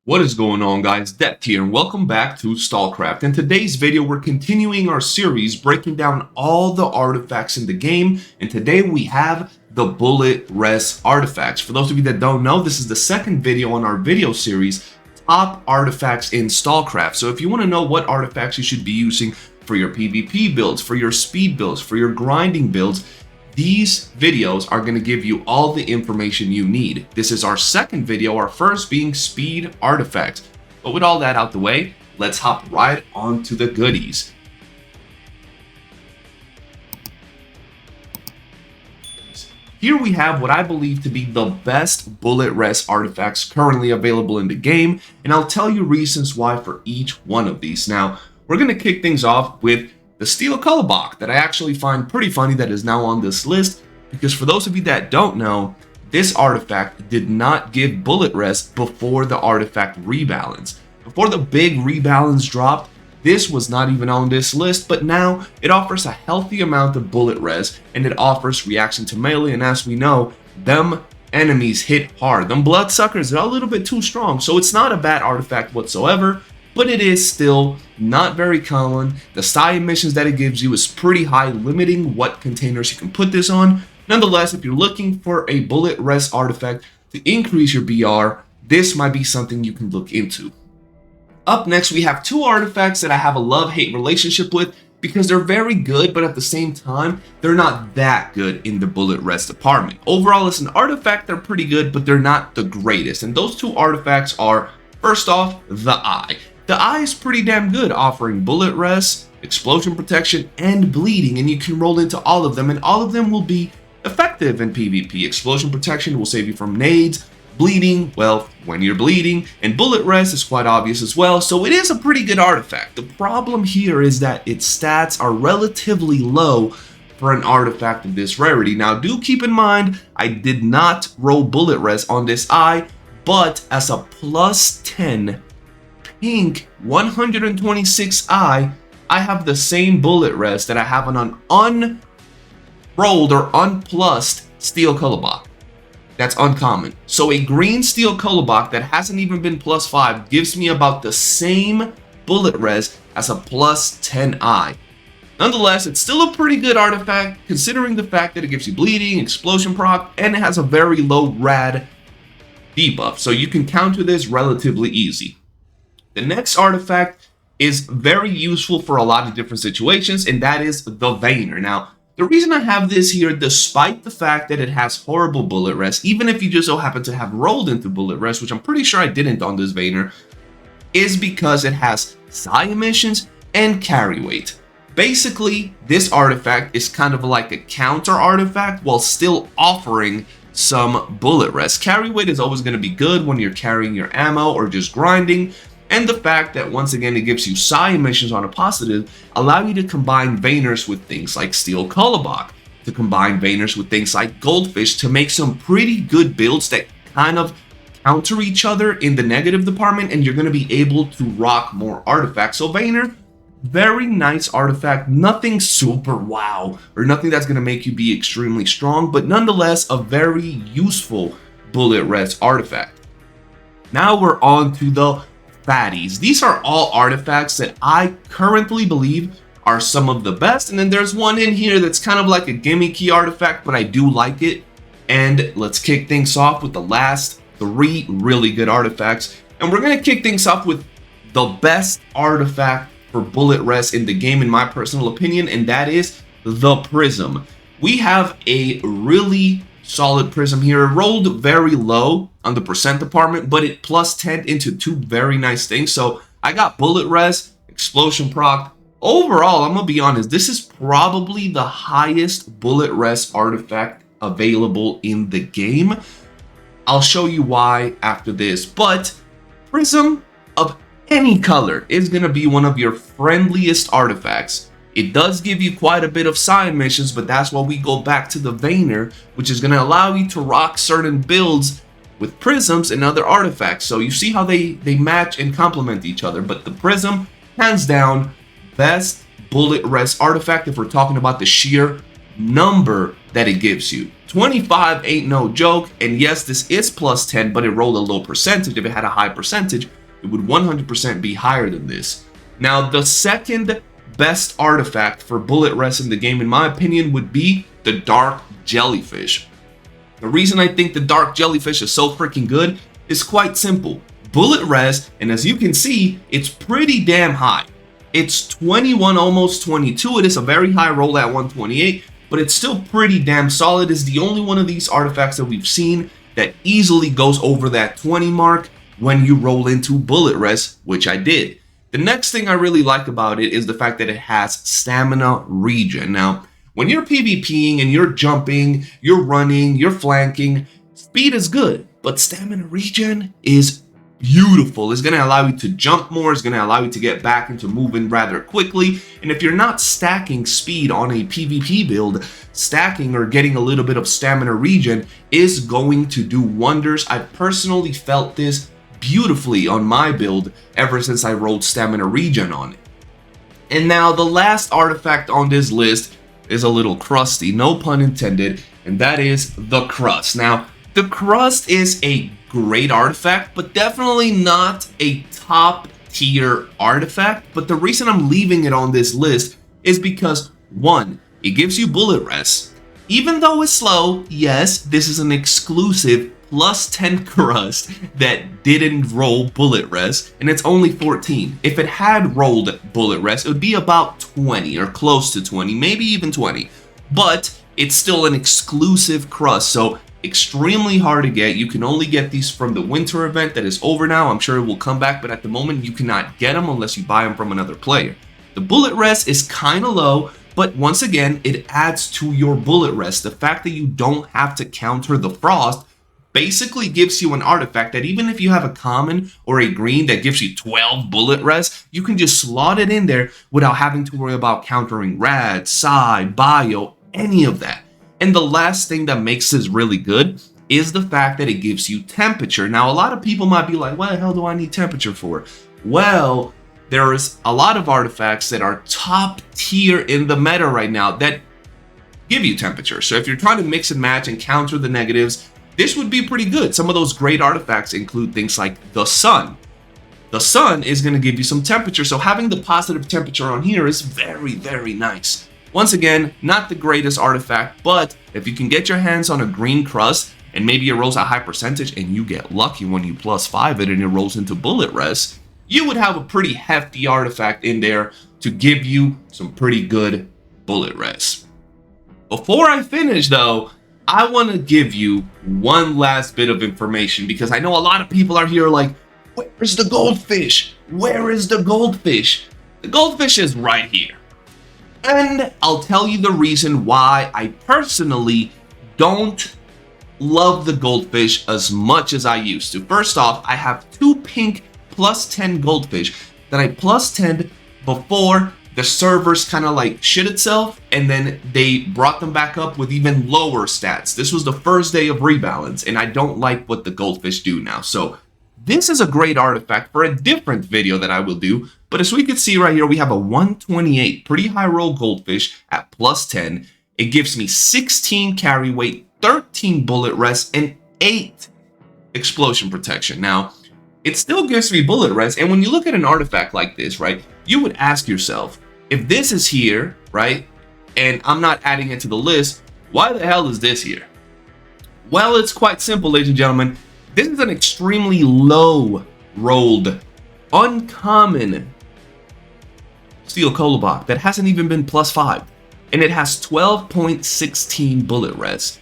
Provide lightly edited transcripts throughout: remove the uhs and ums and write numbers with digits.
What is going on, guys? Death here, and welcome back to Stalcraft. In today's video, we're continuing our series breaking down all the artifacts in the game, and today we have the bullet res artifacts. For those of you that don't know, this is the second video on our video series, Top Artifacts in Stalcraft. So if you want to know what artifacts you should be using for your PvP builds, for your speed builds, for your grinding builds, these videos are going to give you all the information you need. This is our second video, our first being speed artifacts. But with all that out the way, let's hop right on to the goodies. Here we have what I believe to be the best bullet res artifacts currently available in the game, and I'll tell you reasons why for each one of these. Now, we're going to kick things off with the steel color box that I actually find pretty funny that is now on this list, because for those of you that don't know, this artifact did not give bullet res before the artifact rebalance. Before the big rebalance dropped, this was not even on this list, but now it offers a healthy amount of bullet res and it offers reaction to melee, and as we know, them enemies hit hard. Them bloodsuckers are a little bit too strong, so it's not a bad artifact whatsoever. But it is still not very common. The psi emissions that it gives you is pretty high, limiting what containers you can put this on. Nonetheless, if you're looking for a bullet res artifact to increase your BR, this might be something you can look into. Up next, we have two artifacts that I have a love-hate relationship with because they're very good, but at the same time, they're not that good in the bullet res department. Overall, as an artifact, they're pretty good, but they're not the greatest. And those two artifacts are, first off, the Eye. The Eye is pretty damn good, offering bullet res, explosion protection, and bleeding, and you can roll into all of them, and all of them will be effective in PvP. Explosion protection will save you from nades, bleeding, well, when you're bleeding, and bullet res is quite obvious as well, so it is a pretty good artifact. The problem here is that its stats are relatively low for an artifact of this rarity. Now, do keep in mind, I did not roll bullet res on this Eye, but as a plus 10 pink 126 Eye, I have the same bullet res that I have on an unrolled or unplussed steel color box. That's uncommon. So a green steel color box that hasn't even been plus 5 gives me about the same bullet res as a plus 10 Eye. Nonetheless, it's still a pretty good artifact considering the fact that it gives you bleeding, explosion proc, and it has a very low rad debuff. So you can counter this relatively easy. The next artifact is very useful for a lot of different situations, and that is the Vayner. Now, the reason I have this here, despite the fact that it has horrible bullet res, even if you just so happen to have rolled into bullet res, which I'm pretty sure I didn't on this Vayner, is because it has psi emissions and carry weight. Basically, this artifact is kind of like a counter artifact while still offering some bullet res. Carry weight is always going to be good when you're carrying your ammo or just grinding. And the fact that, once again, it gives you psi emissions on a positive, allow you to combine Vayners with things like Steel Colorbock, to combine Vayners with things like Goldfish, to make some pretty good builds that kind of counter each other in the negative department, and you're going to be able to rock more artifacts. So Vayner, very nice artifact, nothing super wow, or nothing that's going to make you be extremely strong, but nonetheless, a very useful bullet res artifact. Now we're on to the Fatties. These are all artifacts that I currently believe are some of the best, and then there's one in here that's kind of like a gimmicky artifact, but I do like it. And let's kick things off with the last three really good artifacts, and we're gonna kick things off with the best artifact for bullet res in the game, in my personal opinion, and that is the Prism. We have a really solid Prism here. It rolled very low on the percent department, but it plus 10 into two very nice things. So I got bullet res, explosion proc. Overall, I'm gonna be honest, this is probably the highest bullet res artifact available in the game. I'll show you why after this, but Prism of any color is gonna be one of your friendliest artifacts. It does give you quite a bit of psi emissions, but that's why we go back to the Vayner, which is going to allow you to rock certain builds with prisms and other artifacts. So you see how they match and complement each other. But the Prism, hands down, best bullet res artifact if we're talking about the sheer number that it gives you. 25 ain't no joke, and yes, this is plus 10, but it rolled a low percentage. If it had a high percentage, it would 100% be higher than this. Now, the second best artifact for bullet rest in the game, in my opinion, would be the Dark Jellyfish. The reason I think the Dark Jellyfish is so freaking good is quite simple. Bullet res, and as you can see, it's pretty damn high. It's 21, almost 22. It is a very high roll at 128, but it's still pretty damn solid. It's the only one of these artifacts that we've seen that easily goes over that 20 mark when you roll into bullet res, which I did. The next thing I really like about it is the fact that it has stamina regen. Now, when you're PvPing and you're jumping, you're running, you're flanking, speed is good, but stamina regen is beautiful. It's going to allow you to jump more. It's going to allow you to get back into moving rather quickly. And if you're not stacking speed on a PvP build, stacking or getting a little bit of stamina regen is going to do wonders. I personally felt this beautifully on my build ever since I rolled stamina regen on it. And now the last artifact on this list is a little crusty, no pun intended, and that is the Crust. Now, the Crust is a great artifact, but definitely not a top tier artifact. But the reason I'm leaving it on this list is because, one, it gives you bullet rest. Even though it's slow, yes, this is an exclusive plus 10 Crust that didn't roll bullet rest, and it's only 14. If it had rolled bullet rest, it would be about 20 or close to 20, maybe even 20. But it's still an exclusive Crust, so extremely hard to get. You can only get these from the winter event that is over now. I'm sure it will come back, but at the moment you cannot get them unless you buy them from another player. The bullet rest is kind of low, but once again, it adds to your bullet rest. The fact that you don't have to counter the frost basically gives you an artifact that even if you have a common or a green that gives you 12 bullet rest, you can just slot it in there without having to worry about countering rad, psi, bio, any of that. And the last thing that makes this really good is the fact that it gives you temperature. Now, a lot of people might be like, what the hell do I need temperature for? Well, there's a lot of artifacts that are top tier in the meta right now that give you temperature. So if you're trying to mix and match and counter the negatives, this would be pretty good. Some of those great artifacts include things like the sun. The sun is going to give you some temperature, so having the positive temperature on here is very, very nice. Once again, not the greatest artifact, but if you can get your hands on a green Crust and maybe it rolls a high percentage and you get lucky when you +5 it and it rolls into bullet rest, you would have a pretty hefty artifact in there to give you some pretty good bullet rest. Before I finish though, I want to give you one last bit of information because I know a lot of people are here like, where's the goldfish? Where is the goldfish? The goldfish is right here. And I'll tell you the reason why I personally don't love the goldfish as much as I used to. First off, I have 2 pink +10 goldfish that I +10'd before the servers kind of like shit itself, and then they brought them back up with even lower stats. This was the first day of rebalance, and I don't like what the goldfish do now. So this is a great artifact for a different video that I will do. But as we can see right here, we have a 128, pretty high roll goldfish at +10. It gives me 16 carry weight, 13 bullet rest, and 8 explosion protection. Now, it still gives me bullet rest, and when you look at an artifact like this, right, you would ask yourself, if this is here, right, and I'm not adding it to the list, why the hell is this here? Well, it's quite simple, ladies and gentlemen. This is an extremely low rolled, uncommon steel Kolobok that hasn't even been +5, and it has 12.16 bullet rest.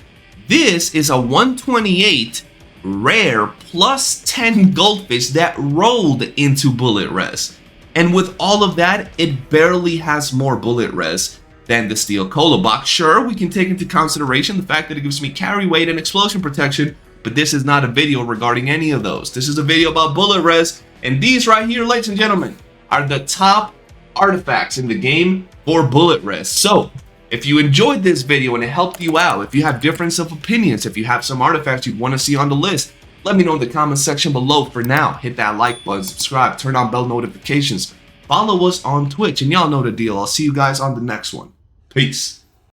This is a 128 rare +10 goldfish that rolled into bullet rest. And with all of that, it barely has more bullet rest than the steel Kolobok. Sure, we can take into consideration the fact that it gives me carry weight and explosion protection, but this is not a video regarding any of those. This is a video about bullet rest, and these right here, ladies and gentlemen, are the top artifacts in the game for bullet rest. So, if you enjoyed this video and it helped you out, if you have difference of opinions, if you have some artifacts you'd want to see on the list, let me know in the comment section below. For now, hit that like button, subscribe, turn on bell notifications, follow us on Twitch, and y'all know the deal. I'll see you guys on the next one. Peace.